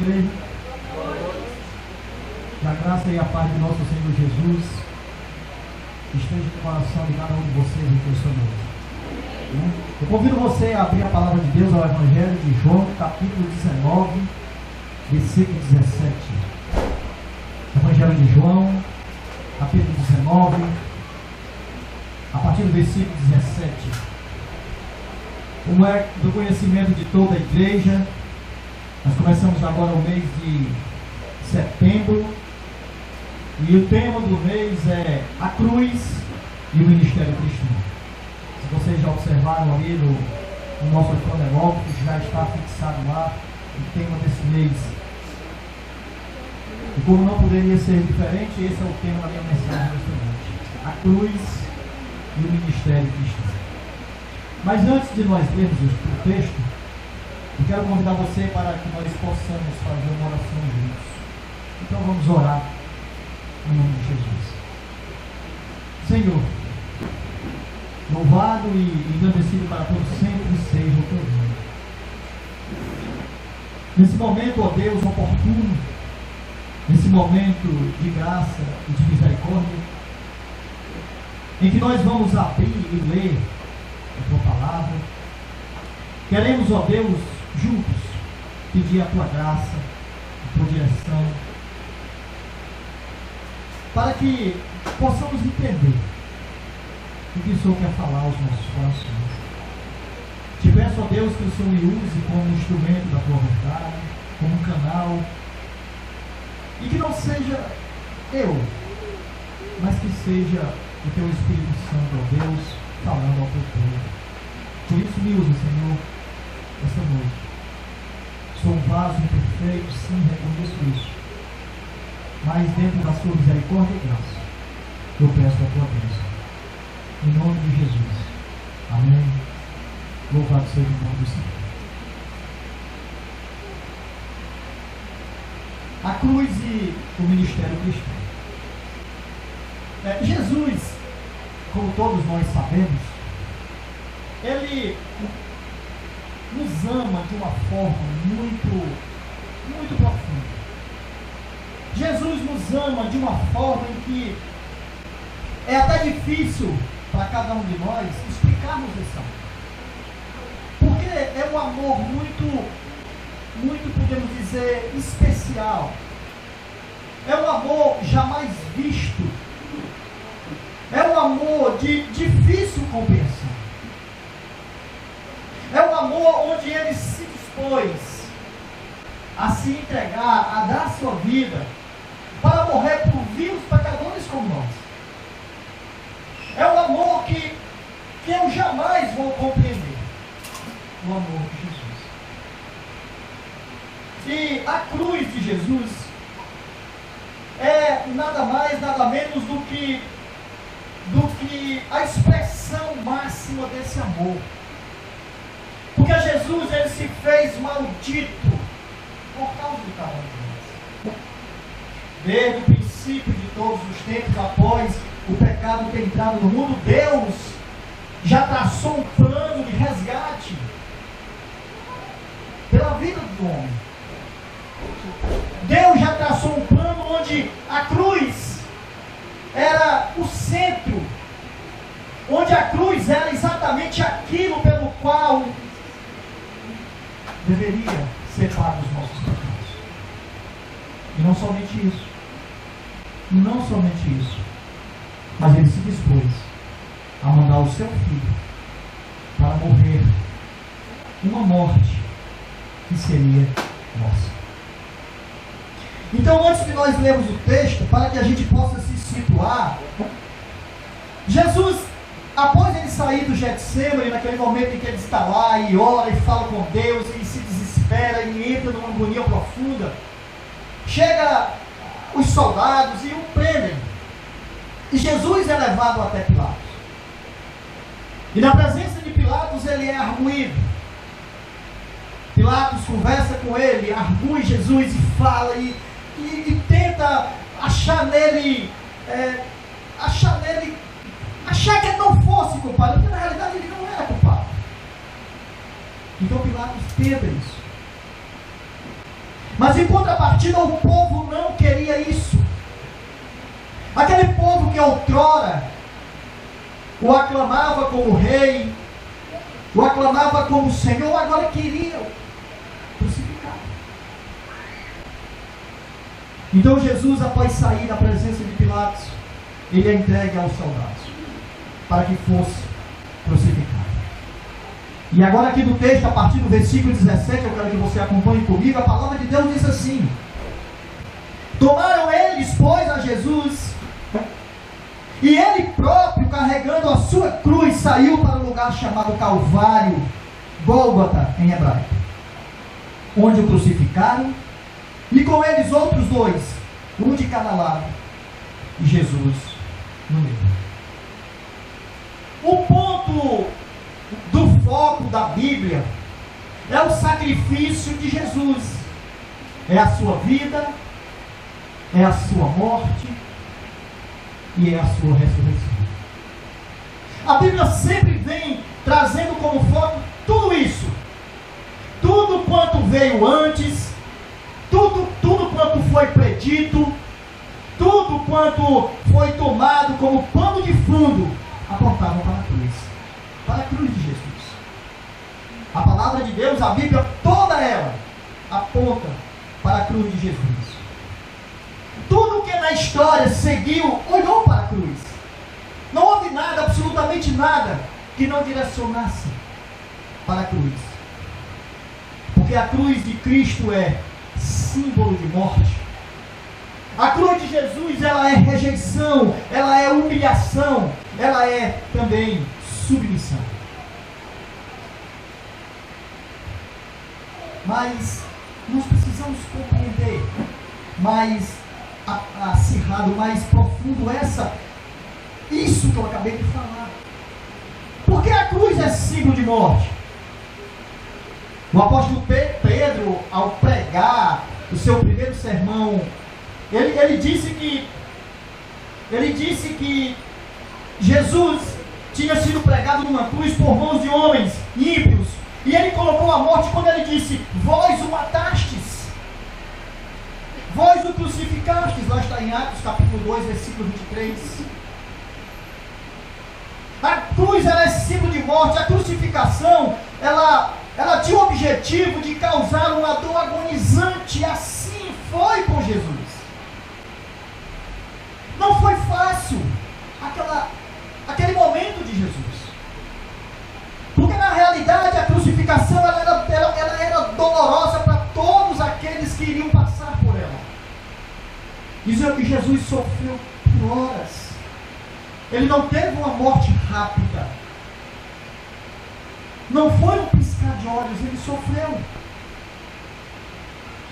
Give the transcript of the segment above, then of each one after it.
igreja. Que a graça e a paz de nosso Senhor Jesus esteja no coração de cada um de vocês em Cristo noite. Eu convido você a abrir a palavra de Deus ao Evangelho de João, capítulo 19, versículo 17. Evangelho de João, capítulo 19, a partir do versículo 17. Como é do conhecimento de toda a igreja, nós começamos agora o mês de setembro, e o tema do mês é a cruz e o ministério cristão. Se vocês já observaram ali no nosso cronológico, já está fixado lá o tema desse mês. E como não poderia ser diferente, esse é o tema da minha mensagem nesta noite: a cruz e o ministério cristão. Mas antes de nós lermos o texto, eu quero convidar você para que nós possamos fazer uma oração juntos. Então vamos orar em nome de Jesus. Senhor, louvado e engrandecido para todos sempre seja o teu nome. Nesse momento, ó Deus, oportuno, nesse momento de graça e de misericórdia, em que nós vamos abrir e ler a tua palavra, queremos, ó Deus, juntos pedir a tua graça, a tua direção, para que possamos entender o que o Senhor quer falar aos nossos corações. Te peço, ó Deus, que o Senhor me use como instrumento da tua vontade, como um canal, e que não seja eu, mas que seja o teu Espírito Santo, ó Deus, falando ao teu povo. Por isso me use, Senhor, esta noite. Sou um vaso imperfeito, sim, reconheço isso. Mas dentro da sua misericórdia e graça, eu peço a tua bênção. Em nome de Jesus. Amém. Louvado seja o nome do Senhor. A cruz e o ministério cristão. Jesus, como todos nós sabemos, ele nos ama de uma forma muito profunda. Jesus nos ama de uma forma em que é até difícil para cada um de nós explicarmos esse amor. Porque é um amor muito, podemos dizer, especial. É um amor jamais visto. É um amor de difícil compreensão. É um amor onde ele se dispôs a se entregar, a dar sua vida para morrer por vivos pecadores como nós. É um amor que eu jamais vou compreender. O amor de Jesus. E a cruz de Jesus é nada mais, nada menos do que a expressão máxima desse amor. Porque Jesus, ele se fez maldito por causa de cada um de nós. Desde o princípio de todos os tempos, após o pecado ter entrado no mundo, Deus já traçou um plano de resgate pela vida do homem. Deus já traçou um plano onde a cruz era o centro, onde a cruz era exatamente aquilo pelo qual deveria ser pago os nossos pecados. E não somente isso, mas ele se dispôs a mandar o seu filho para morrer uma morte que seria nossa. Então, antes de nós lermos o texto, para que a gente possa se situar, Jesus, após ele sair do Getsemane, naquele momento em que ele está lá e ora e fala com Deus e se desespera e entra numa agonia profunda, chega os soldados e o prendem. E Jesus é levado até Pilatos. E na presença de Pilatos ele é arguído. Pilatos conversa com ele, argui Jesus e fala e tenta achar nele, achar que ele não fosse culpado, porque na realidade ele não era culpado. Então Pilatos tenta isso. Mas Mas em contrapartida, o povo não queria isso. Aquele povo que outrora o aclamava como rei, o aclamava como Senhor, agora queria crucificar. Então Jesus, após sair da presença de Pilatos, ele é entregue aos soldados, para que fosse crucificado. E agora aqui no texto, a partir do versículo 17, eu quero que você acompanhe comigo, a palavra de Deus diz assim: tomaram eles, pois, a Jesus, e ele próprio, carregando a sua cruz, saiu para o lugar chamado Calvário, Gólgota em hebraico, onde o crucificaram, e com eles outros dois, um de cada lado, e Jesus no meio. O ponto do foco da Bíblia é o sacrifício de Jesus. É a sua vida, é a sua morte e é a sua ressurreição. A Bíblia sempre vem trazendo como foco tudo isso. Tudo quanto veio antes, tudo quanto foi predito, tudo quanto foi tomado como pano de fundo, apontavam para a cruz. Para a cruz de Jesus. A palavra de Deus, a Bíblia, toda ela, aponta para a cruz de Jesus. Tudo que na história seguiu, olhou para a cruz. Não houve nada, absolutamente nada, que não direcionasse para a cruz. Porque a cruz de Cristo é símbolo de morte. A cruz de Jesus, ela é rejeição, ela é humilhação, ela é também submissão. Mas nós precisamos compreender mais acirrado, mais profundo isso que eu acabei de falar. Porque a cruz é símbolo de morte. O apóstolo Pedro, ao pregar o seu primeiro sermão, ele disse que Jesus tinha sido pregado numa cruz por mãos de homens ímpios, e ele colocou a morte quando ele disse: vós o matastes, vós o crucificastes. Lá está em Atos capítulo 2, versículo 23. A cruz, ela é símbolo de morte. A crucificação, ela tinha o objetivo de causar uma dor agonizante, e assim foi com Jesus. Não foi fácil aquele momento de Jesus, porque na realidade a crucificação ela era dolorosa para todos aqueles que iriam passar por ela. Isso é o que Jesus sofreu por horas. Ele não teve uma morte rápida, não foi um piscar de olhos, ele sofreu.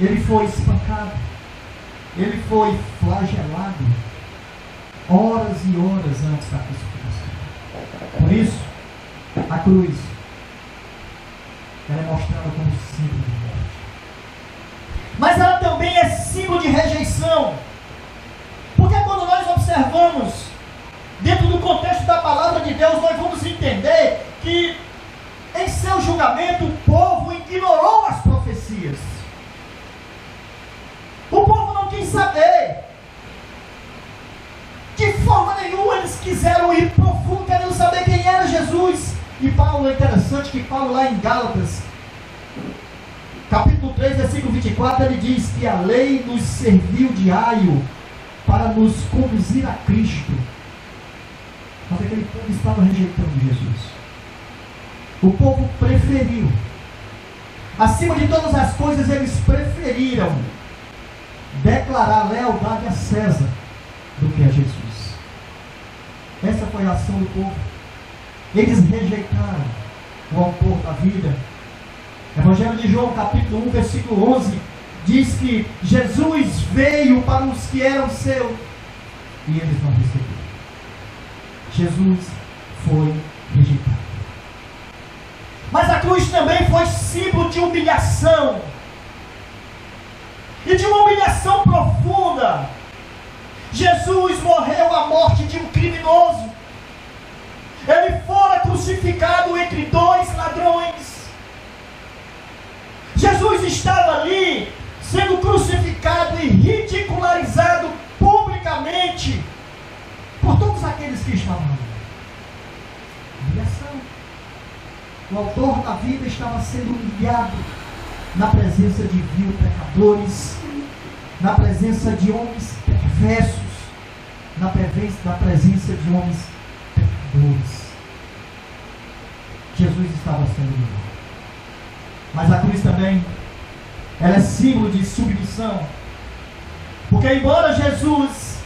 Ele foi espancado, ele foi flagelado, horas e horas antes da crucificação. Por isso, a cruz, ela é mostrada como símbolo de morte. Mas ela também é símbolo de rejeição. Porque quando nós observamos, dentro do contexto da palavra de Deus, nós vamos entender que, em seu julgamento, o povo ignorou as profecias. O povo não quis saber. De forma nenhuma eles quiseram ir profundo, querendo saber quem era Jesus. E Paulo, é interessante que Paulo, lá em Gálatas, capítulo 3, versículo 24, ele diz que a lei nos serviu de aio para nos conduzir a Cristo. Mas aquele povo estava rejeitando Jesus. O povo preferiu, acima de todas as coisas, eles preferiram declarar lealdade a César do que a Jesus. Essa foi a ação do povo. Eles rejeitaram o autor da vida. Evangelho de João, capítulo 1, versículo 11, diz que Jesus veio para os que eram seus e eles não receberam. Jesus foi rejeitado. Mas a cruz também foi símbolo de humilhação, e de uma humilhação profunda. Jesus morreu a morte de um criminoso. Ele fora crucificado entre dois ladrões. Jesus estava ali sendo crucificado e ridicularizado publicamente por todos aqueles que estavam ali. Humilhação. O autor da vida estava sendo humilhado na presença de vil pecadores, na presença de homens perversos, na presença de homens pecadores. Jesus estava sendo humilhado. Mas a cruz também, ela é símbolo de submissão. Porque embora Jesus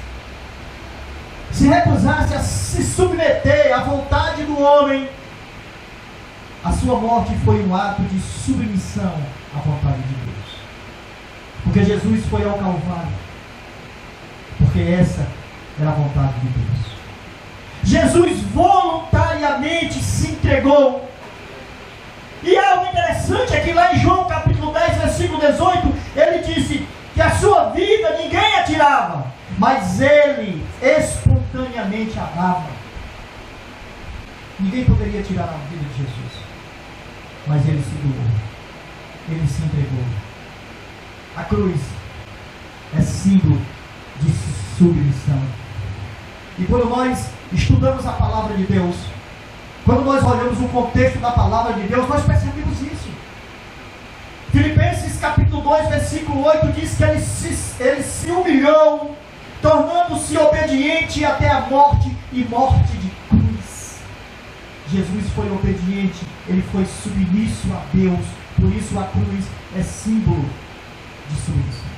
se recusasse a se submeter à vontade do homem, a sua morte foi um ato de submissão à vontade de Deus. Porque Jesus foi ao Calvário, porque essa era a vontade de Deus. Jesus voluntariamente se entregou. E algo interessante é que lá em João capítulo 10, versículo 18, ele disse que a sua vida ninguém a tirava, mas ele espontaneamente a dava. Ninguém poderia tirar a vida de Jesus, mas ele se doou, ele se entregou. A cruz é símbolo de submissão. E quando nós estudamos a palavra de Deus, quando nós olhamos o contexto da palavra de Deus, nós percebemos isso. Filipenses capítulo 2, versículo 8 diz que ele se humilhou, tornando-se obediente até a morte e morte de cruz. Jesus foi obediente, ele foi submisso a Deus, por isso a cruz é símbolo de submissão.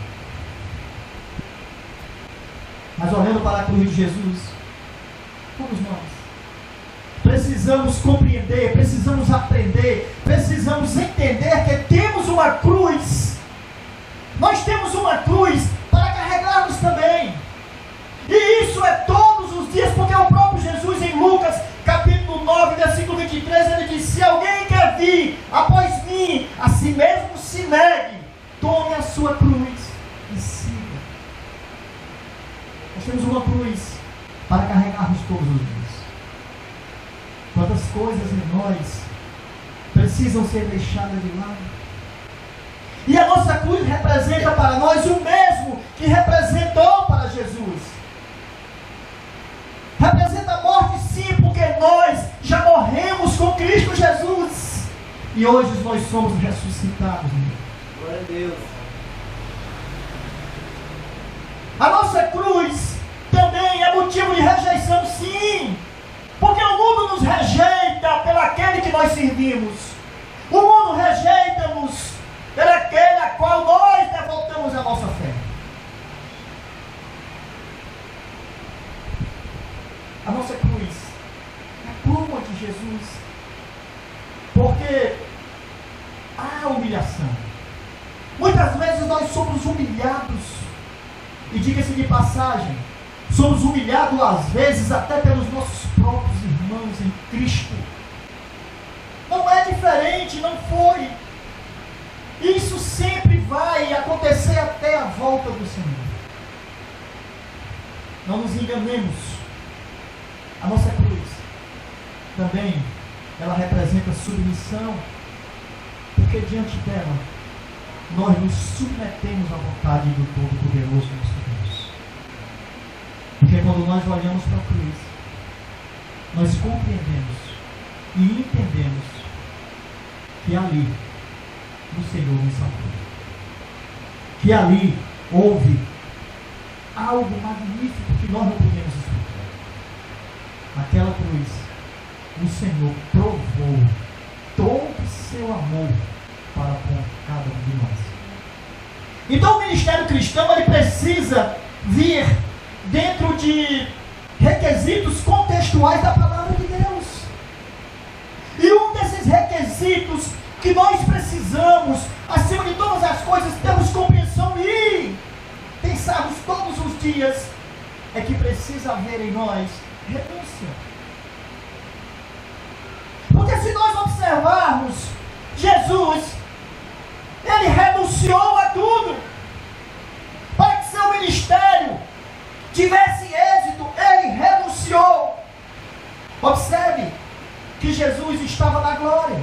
Mas olhando para a cruz de Jesus, todos nós precisamos compreender, precisamos aprender, precisamos entender que temos uma cruz. Nós temos uma cruz para carregarmos também. E isso é todos os dias, porque o próprio Jesus em Lucas capítulo 9, versículo 23, ele diz: se alguém quer vir após mim, a si mesmo se negue, tome a sua cruz e siga. Nós temos uma cruz para carregarmos todos os dias. Quantas coisas em nós precisam ser deixadas de lado. E a nossa cruz representa para nós o mesmo que representou para Jesus. Representa a morte, sim, porque nós já morremos com Cristo Jesus. E hoje nós somos ressuscitados. Glória a Deus. A nossa cruz também é motivo de rejeição, sim. Porque o mundo nos rejeita pelo aquele que nós servimos. O mundo rejeita-nos pelo aquele a qual nós devotamos a nossa fé. A nossa cruz é a pluma de Jesus. Porque há humilhação. Muitas vezes nós somos humilhados. E diga-se de passagem, somos humilhados às vezes até pelos nossos próprios irmãos em Cristo. Não é diferente, não foi. Isso sempre vai acontecer até a volta do Senhor. Não nos enganemos. A nossa cruz também, ela representa submissão, porque diante dela nós nos submetemos à vontade do Todo-Poderoso nosso Deus. Porque quando nós olhamos para a cruz, nós compreendemos e entendemos que ali o Senhor nos salvou. Que ali houve algo magnífico que nós não podemos explicar. Naquela cruz, o Senhor provou todo o seu amor para com cada um de nós. Então o ministério cristão, ele precisa vir dentro de requisitos contextuais da palavra de Deus. E um desses requisitos que nós precisamos, acima de todas as coisas, termos compreensão e pensarmos todos os dias, é que precisa haver em nós renúncia. Porque se nós observarmos Jesus, ele renunciou a tudo para que seu ministério tivesse êxito. Ele renunciou. Observe que Jesus estava na glória.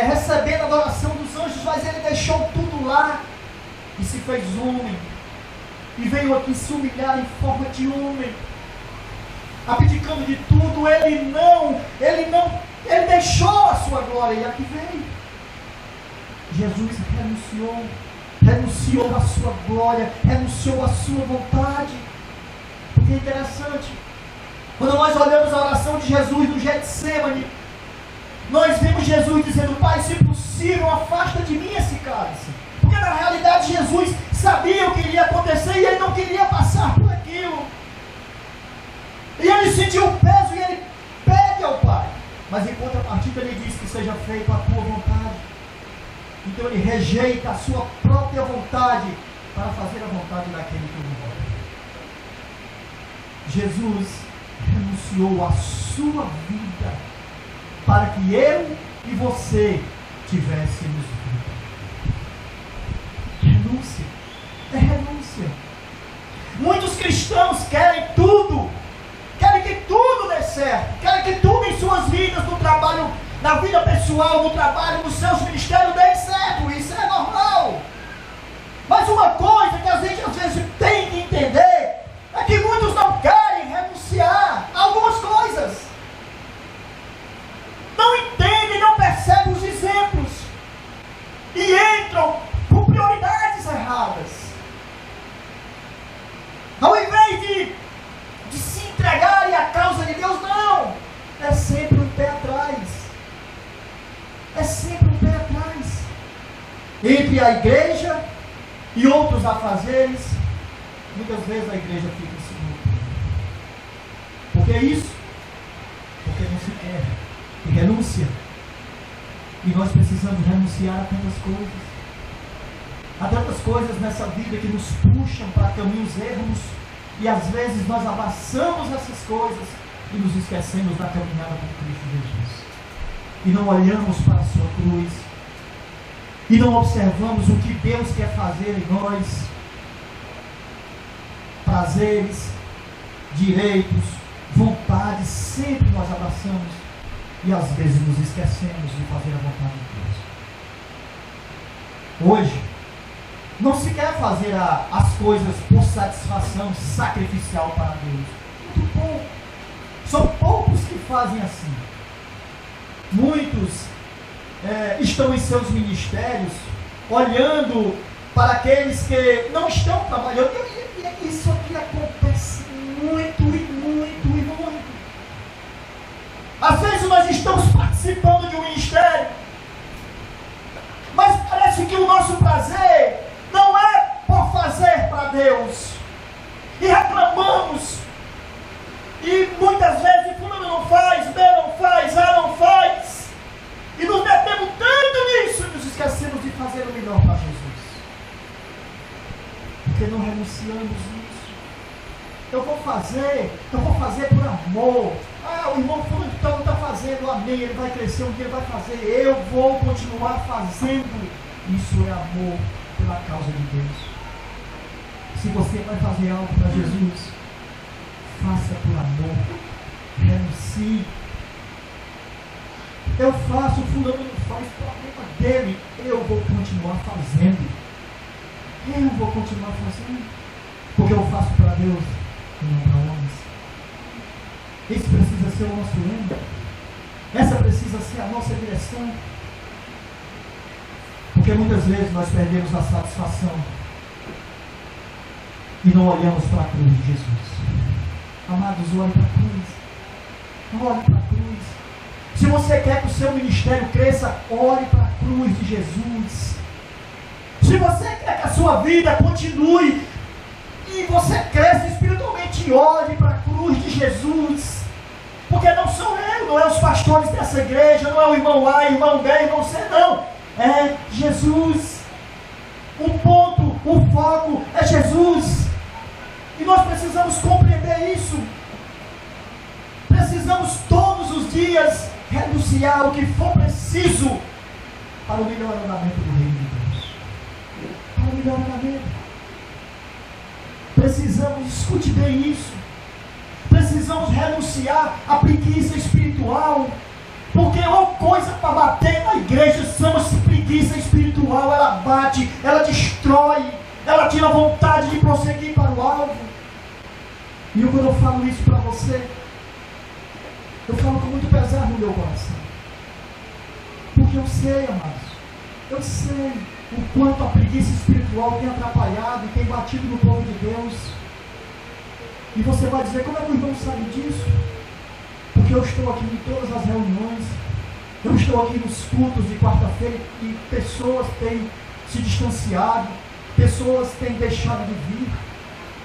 recebendo a adoração dos anjos, mas ele deixou tudo lá e se fez homem, e veio aqui se humilhar em forma de homem, abdicando de tudo. Ele deixou a sua glória e aqui veio. Jesus renunciou à sua glória, renunciou à sua vontade. Porque é interessante, quando nós olhamos a oração de Jesus no Getsêmani, nós vemos Jesus dizendo: Pai, se possível, afasta de mim esse cálice. Porque na realidade Jesus sabia o que iria acontecer e ele não queria passar por aquilo. E ele sentiu o peso e ele pede ao Pai. Mas em contrapartida ele diz que seja feita a tua vontade. Então ele rejeita a sua própria vontade para fazer a vontade daquele que o envolve. Jesus renunciou à sua vida para que eu e você tivéssemos vida. Renúncia. É renúncia. Muitos cristãos querem tudo. Querem que tudo dê certo. Querem que tudo em suas vidas, no trabalho, na vida pessoal, no trabalho, nos seus ministérios, dê certo. Isso é normal. Mas uma coisa que a gente às vezes tem que entender é que muitos não querem renunciar a algumas coisas. Não entendem, não percebem os exemplos. E entram com prioridades erradas. Ao invés de se entregarem à causa de Deus, não. É sempre um pé atrás. É sempre um pé atrás. Entre a igreja e outros afazeres, muitas vezes a igreja fica em segundo plano. Por que isso? Porque não se quer. E renúncia. E nós precisamos renunciar a tantas coisas. Há tantas coisas nessa vida que nos puxam para caminhos erros. E às vezes nós abraçamos essas coisas e nos esquecemos da caminhada com Cristo Jesus. E não olhamos para a sua cruz. E não observamos o que Deus quer fazer em nós. Prazeres, direitos, vontades, sempre nós abraçamos. E às vezes nos esquecemos de fazer a vontade de Deus. Hoje, não se quer fazer as coisas por satisfação sacrificial para Deus. Muito pouco. São poucos que fazem assim. Muitos estão em seus ministérios olhando para aqueles que não estão trabalhando. E isso aqui acontece muito e muito e muito. Às vezes nós estamos participando de um ministério, mas parece que o nosso prazer não é por fazer para Deus. E reclamamos. E muitas vezes fulano não faz, B não faz, A não faz. E nos metemos tanto nisso e nos esquecemos de fazer o melhor para Jesus. Porque não renunciamos nisso. Eu vou fazer por amor. O irmão fulano então está fazendo, amém, ele vai crescer, um dia ele vai fazer, eu vou continuar fazendo. Isso é amor pela causa de Deus. Se você vai fazer algo para Jesus, faça por amor. Renuncie. Eu faço, fulano não faz, problema dele. Eu vou continuar fazendo. Eu vou continuar fazendo. Porque eu faço para Deus e não para homens. Esse precisa ser o nosso lema. Essa precisa ser a nossa direção. Porque muitas vezes nós perdemos a satisfação e não olhamos para a cruz de Jesus. Amados, olhe para a cruz. Olhe para a cruz. Se você quer que o seu ministério cresça, olhe para a cruz de Jesus. Se você quer que a sua vida continue e você cresça espiritualmente, olhe para a cruz de Jesus. Porque não sou eu, não é os pastores dessa igreja, não é o irmão A, irmão B, irmão C, não. É Jesus. O ponto, o foco é Jesus. E nós precisamos compreender isso. Precisamos todos os dias renunciar o que for preciso para o melhor andamento do reino de Deus. Para o melhor andamento. Precisamos, escute bem isso. Precisamos renunciar à preguiça espiritual. Porque uma coisa para bater na igreja chama-se preguiça espiritual. Ela bate, ela destrói, ela tira a vontade de prosseguir para o alvo. E quando eu falo isso para você, eu falo com muito pesar no meu coração. Porque eu sei, amados, eu sei o quanto a preguiça espiritual tem atrapalhado e tem batido no povo de Deus. E você vai dizer, como é que o irmão sabe disso? Porque eu estou aqui em todas as reuniões, eu estou aqui nos cultos de quarta-feira e pessoas têm se distanciado, pessoas têm deixado de vir.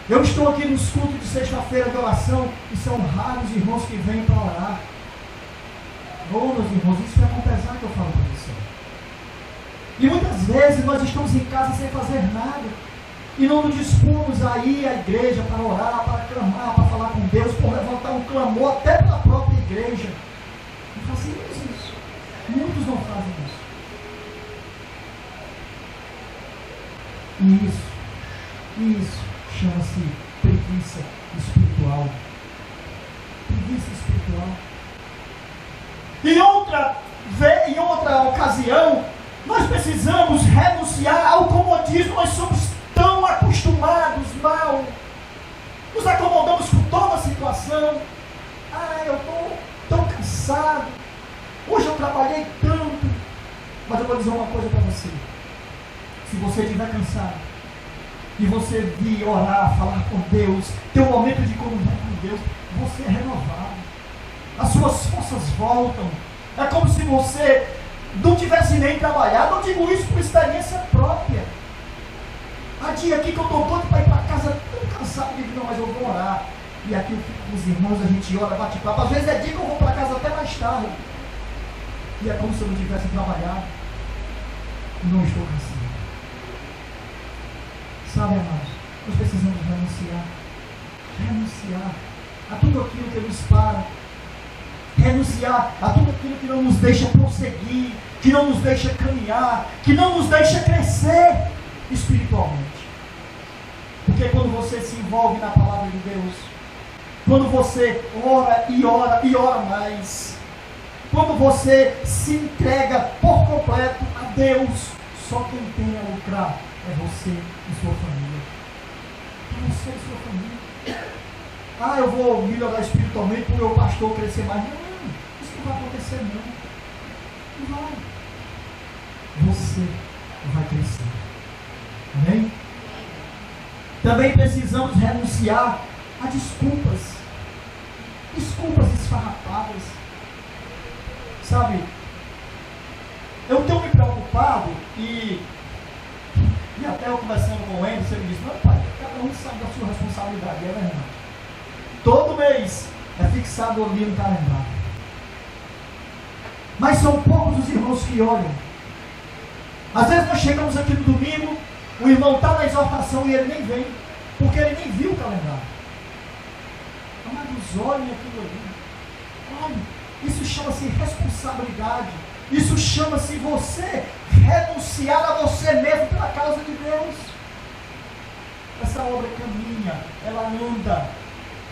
Eu estou aqui nos cultos de sexta-feira de oração e são raros irmãos que vêm para orar. Meus irmãos, isso é com pesar que eu falo para você. E muitas vezes nós estamos em casa sem fazer nada e não nos dispomos a ir à igreja para orar, para clamar, para falar com Deus, por levantar um clamor até pela própria igreja. Não fazemos isso. Muitos não fazem isso. E isso chama-se preguiça espiritual. Preguiça espiritual. Em outra ocasião, nós precisamos renunciar ao comodismo. Nós somos tão acostumados mal. Nos acomodamos com toda a situação. Eu estou tão cansado. Hoje eu trabalhei tanto. Mas eu vou dizer uma coisa para você. Se você estiver cansado e você vir orar, falar com Deus, ter um momento de comunhão com Deus, você é renovado. As suas forças voltam. É como se você não tivesse nem trabalhado. Eu digo isso por experiência própria. Há dia aqui que eu estou doido para ir para casa, tão cansado, eu digo, não, mas eu vou orar. E aqui eu fico com os irmãos, a gente ora, bate papo. Às vezes é dia que eu vou para casa até mais tarde. E é como se eu não tivesse trabalhado. E não estou cansado. Sabe, amados, nós precisamos renunciar a tudo aquilo que nos para, renunciar a tudo aquilo que não nos deixa prosseguir, que não nos deixa caminhar, que não nos deixa crescer espiritualmente. Porque quando você se envolve na palavra de Deus, quando você ora e ora e ora mais, quando você se entrega por completo a Deus, só quem tem a lucrar é você e sua família. É você e sua família. Eu vou melhorar espiritualmente para o meu pastor crescer mais. Não, isso não vai acontecer não. Não vai. Você vai crescer. Amém? Também precisamos renunciar a desculpas. Desculpas esfarrapadas. Sabe? Eu tenho me preocupado e até eu conversando com o Anderson, ele disse, não pai, cada um sabe da sua responsabilidade, é verdade. Todo mês é fixado ali no calendário. Mas são poucos os irmãos que olham. Às vezes nós chegamos aqui no domingo, o irmão está na exortação e ele nem vem, porque ele nem viu o calendário. Amados, olhem aquilo ali. Olhem, isso chama-se responsabilidade. Isso chama-se você renunciar a você mesmo pela causa de Deus. Essa obra caminha, ela anda,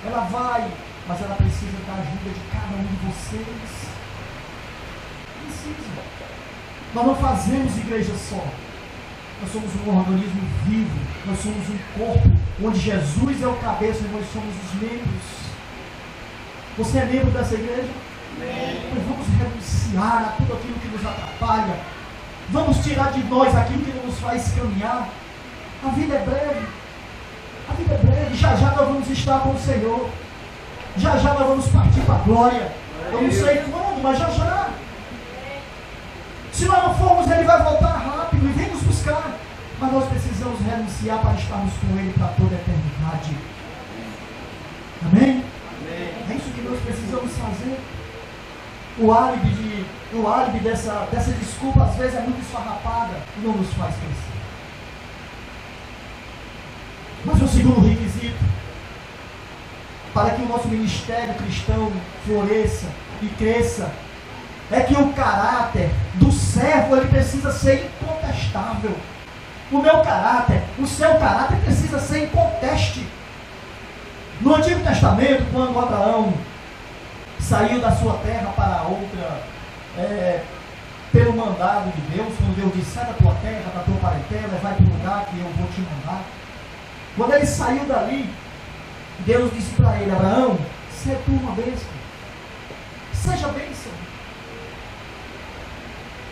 ela vai, mas ela precisa da ajuda de cada um de vocês. Precisa. Nós não fazemos igreja só. Nós somos um organismo vivo. Nós somos um corpo onde Jesus é o cabeça e nós somos os membros. Você é membro dessa igreja? Nós vamos renunciar a tudo aquilo que nos atrapalha. Vamos tirar de nós aquilo que não nos faz caminhar. A vida é breve. A vida é breve. Já já nós vamos estar com o Senhor. Já já nós vamos partir para a glória. Eu não sei quando, mas já já. Se nós não formos, Ele vai voltar rápido e vem nos buscar. Mas nós precisamos renunciar para estarmos com Ele para toda a eternidade. Amém? É isso que nós precisamos fazer. O álibi dessa desculpa às vezes é muito esfarrapada e não nos faz crescer. Mas o segundo requisito para que o nosso ministério cristão floresça e cresça é que o caráter do servo ele precisa ser incontestável. O meu caráter, o seu caráter precisa ser inconteste. No Antigo Testamento, quando Abraão saiu da sua terra para outra pelo mandado de Deus, quando Deus disse: sai da tua terra, da tua parentela, vai para o lugar que eu vou te mandar. Quando ele saiu dali, Deus disse para ele: Abraão, seja tu uma bênção, seja bênção.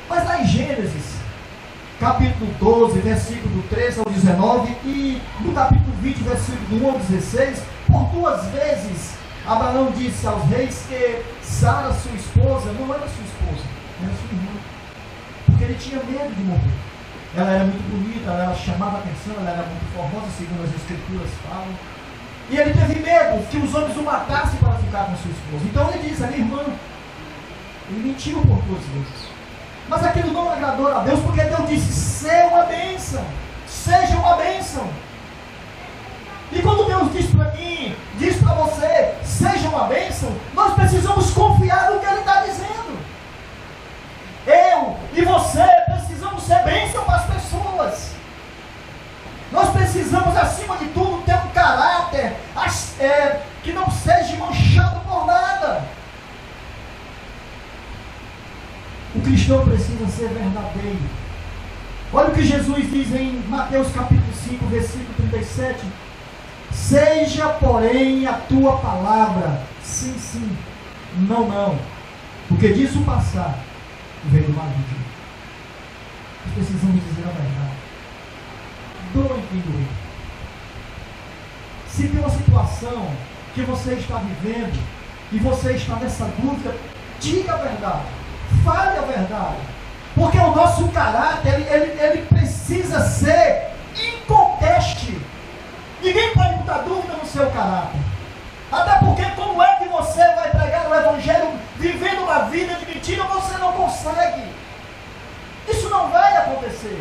Mas lá em Gênesis, capítulo 12, versículo 13 ao 19, e no capítulo 20, versículo 1 ao 16, por 2 vezes, Abraão disse aos reis que Sara, sua esposa, não era sua esposa, era sua irmã, porque ele tinha medo de morrer. Ela era muito bonita, ela chamava atenção, ela era muito formosa, segundo as escrituras falam, e ele teve medo que os homens o matassem para ficar com sua esposa. Então ele disse: a minha irmã. Ele mentiu por 2 vezes. Mas aquilo não agradou a Deus, porque Deus disse: seja uma bênção, seja uma bênção. E quando Deus diz para mim, diz para você, seja uma bênção, nós precisamos confiar no que Ele está dizendo. Eu e você precisamos ser bênção para as pessoas. Nós precisamos, acima de tudo, ter um caráter que não seja manchado por nada. O cristão precisa ser verdadeiro. Olha o que Jesus diz em Mateus capítulo 5, versículo 37. Seja, porém, a tua palavra sim, sim, não, não, porque disso passar veio o maligno. Nós precisamos dizer a verdade. Doe quem doer. Se tem uma situação que você está vivendo e você está nessa dúvida, diga a verdade. Fale a verdade, porque o nosso caráter, ele precisa ser inconteste. Ninguém pode botar dúvida no seu caráter, até porque como é que você vai pregar o evangelho vivendo uma vida de mentira? Você não consegue, isso não vai acontecer,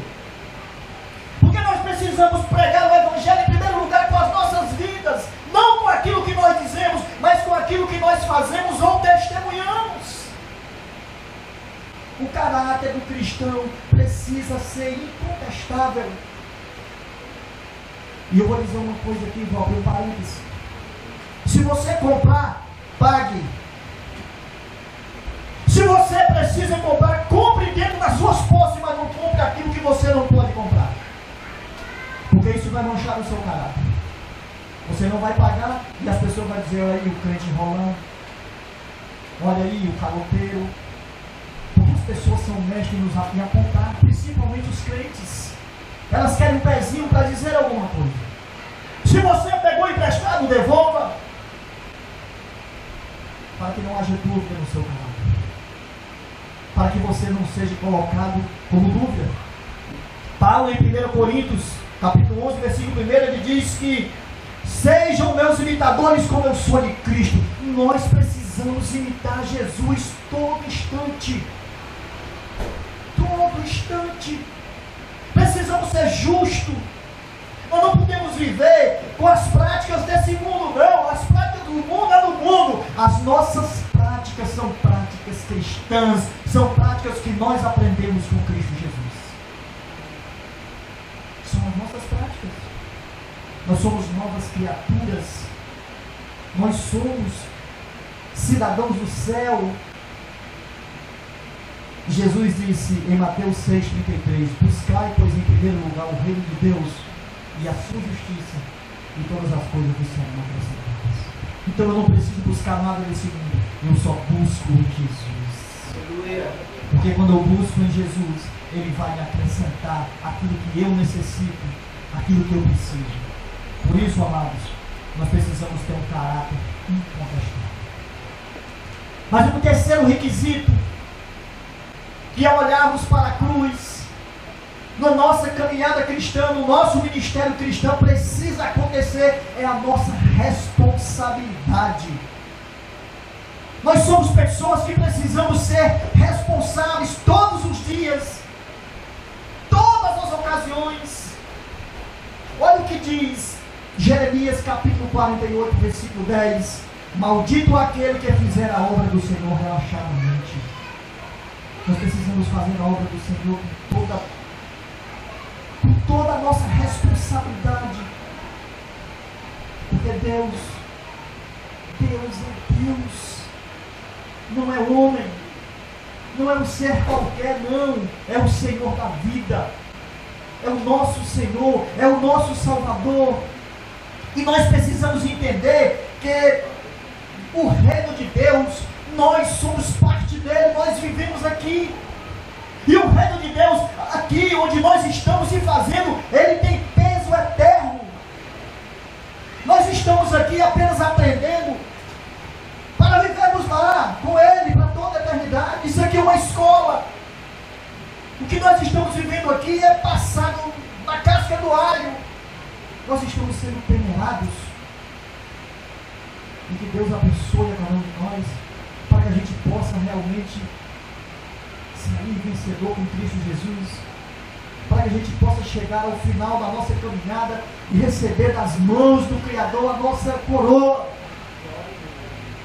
porque nós precisamos pregar o evangelho em primeiro lugar com as nossas vidas, não com aquilo que nós dizemos, mas com aquilo que nós fazemos ou testemunhamos. O caráter do cristão precisa ser incontestável. E eu vou dizer uma coisa aqui, vou abrir um parênteses. Se você comprar, pague. Se você precisa comprar, compre dentro das suas posses, mas não compre aquilo que você não pode comprar. Porque isso vai manchar o seu caráter. Você não vai pagar e as pessoas vão dizer: olha aí o crente enrolando, olha aí o caloteiro. As pessoas são mestres em apontar, principalmente os crentes. Elas querem um pezinho para dizer alguma coisa. Se você pegou emprestado, devolva, para que não haja dúvida no seu caráter, para que você não seja colocado como dúvida. Paulo, em 1 Coríntios capítulo 11, versículo 1, ele diz que sejam meus imitadores como eu sou de Cristo. Nós precisamos imitar Jesus todo instante. Todo instante. Precisamos ser justos. Nós não podemos viver com as práticas desse mundo, não. As práticas do mundo é do mundo. As nossas práticas são práticas cristãs. São práticas que nós aprendemos com Cristo Jesus. São as nossas práticas. Nós somos novas criaturas. Nós somos cidadãos do céu. Jesus disse em Mateus 6,33: buscai, pois, em primeiro lugar o reino de Deus e a sua justiça, e todas as coisas que serão acrescentadas. Então eu não preciso buscar nada desse mundo, eu só busco em Jesus. Porque quando eu busco em Jesus, Ele vai me acrescentar aquilo que eu necessito, aquilo que eu preciso. Por isso, amados, nós precisamos ter um caráter incontestável. Mas o terceiro requisito, que ao olharmos para a cruz, na nossa caminhada cristã, no nosso ministério cristão, precisa acontecer, é a nossa responsabilidade. Nós somos pessoas que precisamos ser responsáveis todos os dias, todas as ocasiões. Olha o que diz Jeremias capítulo 48, versículo 10: maldito aquele que fizer a obra do Senhor relaxadamente. Nós precisamos fazer a obra do Senhor com toda a nossa responsabilidade. Porque Deus é Deus, não é homem. não é um ser qualquer, não. É o Senhor da vida. É o nosso Senhor, é o nosso Salvador. E nós precisamos entender que o reino de Deus, nós somos parte dele, nós vivemos aqui. E o reino de Deus, aqui onde nós estamos se fazendo, ele tem peso eterno. Nós estamos aqui apenas aprendendo para vivermos lá com ele para toda a eternidade. Isso aqui é uma escola. O que nós estamos vivendo aqui é passado na casca do alho. Nós estamos sendo peneirados. E que Deus abençoe a cada um de nós, para que a gente possa realmente sair vencedor com Cristo Jesus, para que a gente possa chegar ao final da nossa caminhada e receber das mãos do Criador a nossa coroa.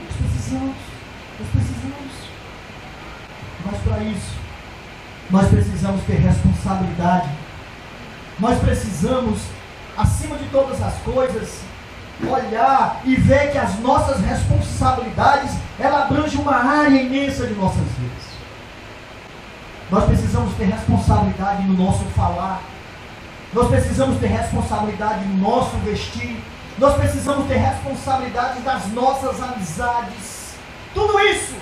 Nós precisamos. Mas para isso, nós precisamos ter responsabilidade. Nós precisamos, acima de todas as coisas, olhar e ver que as nossas responsabilidades, ela abrange uma área imensa de nossas vidas. Nós precisamos ter responsabilidade no nosso falar. Nós precisamos ter responsabilidade no nosso vestir. Nós precisamos ter responsabilidade das nossas amizades. Tudo isso,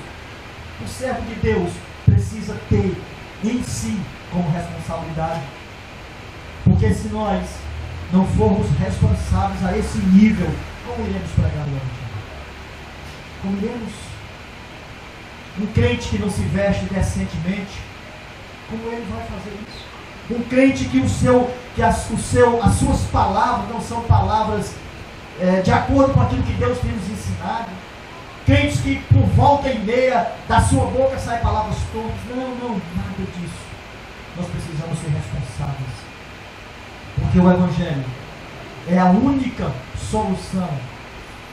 o servo de Deus precisa ter em si como responsabilidade. Porque se nós não formos responsáveis a esse nível, como iremos pregar o Evangelho? Como iremos? Um crente que não se veste decentemente, como ele vai fazer isso? Um crente que as suas palavras não são palavras de acordo com aquilo que Deus tem nos ensinado. Crentes que por volta e meia da sua boca saem palavras tortas. Não, nada disso. Nós precisamos ser responsáveis. Porque o Evangelho é a única solução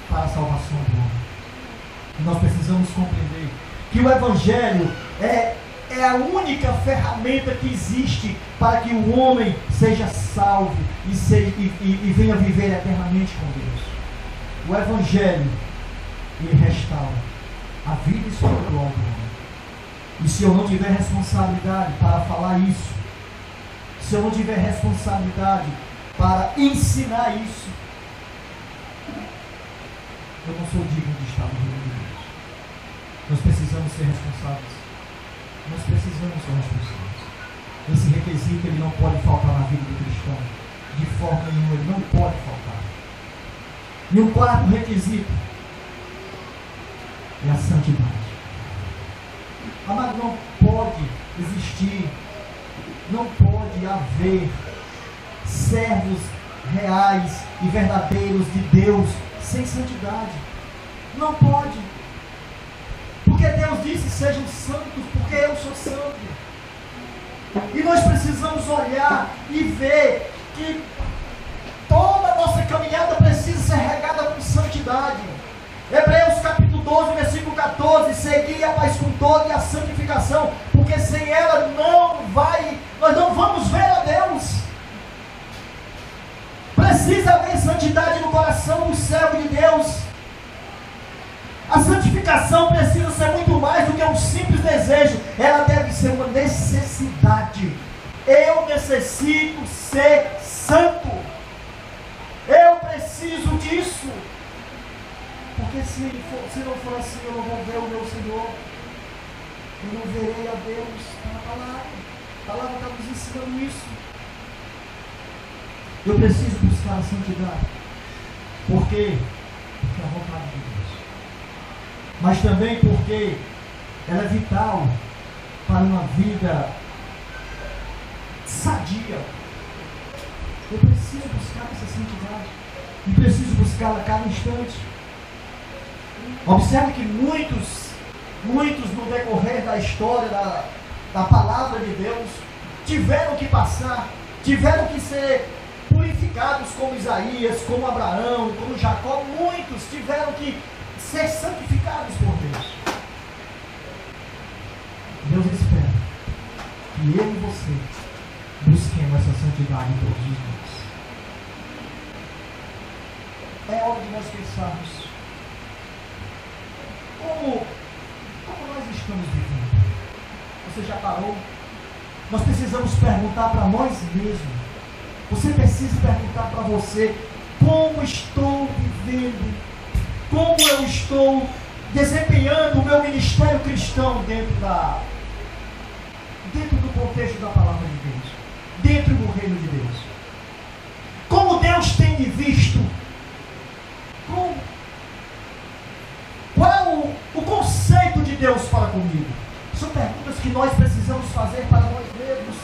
para a salvação do homem. E nós precisamos compreender que o Evangelho é a única ferramenta que existe para que o homem seja salvo e venha viver eternamente com Deus. O Evangelho, ele restaura a vida espiritual do homem. E se eu não tiver responsabilidade para falar isso, se eu não tiver responsabilidade para ensinar isso, eu não sou digno de estar no reino de Deus. Nós precisamos ser responsáveis. Nós precisamos ser responsáveis. Esse requisito ele não pode faltar na vida do cristão. De forma nenhuma, ele não pode faltar. E o quarto requisito é a santidade. Amado, não pode existir, não pode haver servos reais e verdadeiros de Deus sem santidade. Não pode. Porque Deus disse: sejam santos, porque eu sou santo. E nós precisamos olhar e ver que toda a nossa caminhada precisa ser regada com santidade. Hebreus capítulo 12, versículo 14: segui a paz com toda e a santificação, porque sem ela nós não vamos ver a Deus. Precisa haver santidade no coração do servo de Deus. A santificação precisa ser muito mais do que um simples desejo. Ela deve ser uma necessidade. Eu necessito ser santo. Eu preciso disso. Porque se não for assim, eu não vou ver o meu Senhor. Eu não verei a Deus. Está na palavra. A palavra está nos ensinando isso. Eu preciso buscar a santidade. Por quê? Porque é a vontade de Deus. Mas também porque ela é vital para uma vida sadia. Eu preciso buscar essa santidade. E preciso buscá-la a cada instante. Observe que muitos no decorrer da história da palavra de Deus tiveram que passar, tiveram que ser purificados, como Isaías, como Abraão, como Jacó. Muitos tiveram que ser santificados por Deus. Deus espera que eu e você busquemos essa santidade todos os dias. É hora de nós pensarmos como nós estamos vivendo. Você já parou? Nós precisamos perguntar para nós mesmos. Você precisa perguntar para você: como estou vivendo? Como eu estou desempenhando o meu ministério cristão dentro do contexto da palavra de Deus, dentro do reino de Deus? Como Deus tem me visto? Qual é o conceito de Deus para comigo? São perguntas que nós precisamos fazer para nós mesmos.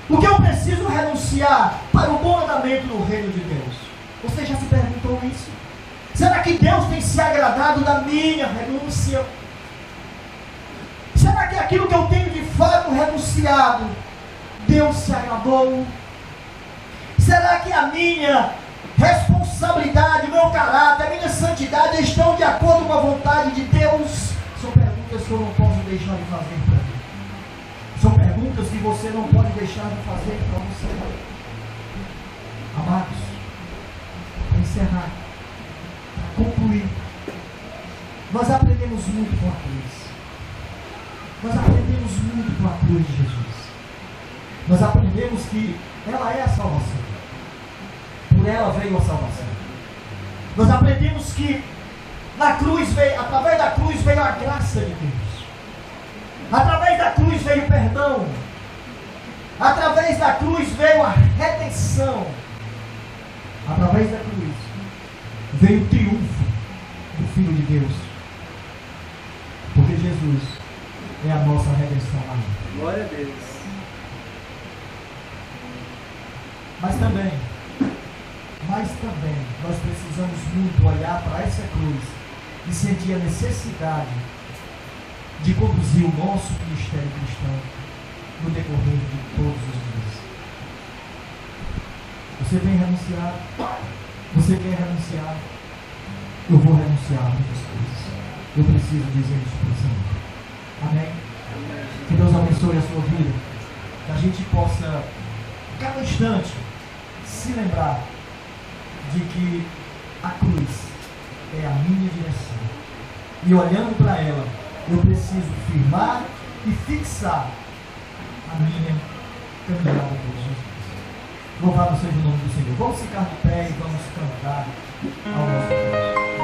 O que eu preciso renunciar para o bom andamento do reino de Deus? Você já se perguntou isso? Será que Deus tem se agradado da minha renúncia? Será que aquilo que eu tenho de fato renunciado, Deus se agradou? Será que a minha responsabilidade, o meu caráter, a minha santidade estão de acordo com a vontade de Deus? São perguntas que eu não posso deixar de fazer para mim. São perguntas que você não pode deixar de fazer para você. Amados, para encerrar, para concluir, nós aprendemos muito com a cruz. Nós aprendemos muito com a cruz de Jesus. Nós aprendemos que ela é a salvação. Por ela veio a salvação. Nós aprendemos que na cruz veio, através da cruz veio a graça de Deus. Através da cruz veio o perdão. Através da cruz veio a redenção. Através da cruz veio o triunfo do Filho de Deus. Porque Jesus é a nossa redenção. Glória a Deus. Mas também nós precisamos muito olhar para essa cruz e sentir a necessidade de conduzir o nosso ministério cristão no decorrer de todos os dias. Você vem renunciar? Você quer renunciar? Eu vou renunciar a muitas coisas. Eu preciso dizer isso para o Senhor. Amém? Que Deus abençoe a sua vida. Que a gente possa, cada instante, se lembrar de que a cruz é a minha direção. E olhando para ela, eu preciso firmar e fixar a minha caminhada por Jesus. Louvado seja o nome do Senhor. Vamos ficar de pé e vamos cantar ao nosso Deus.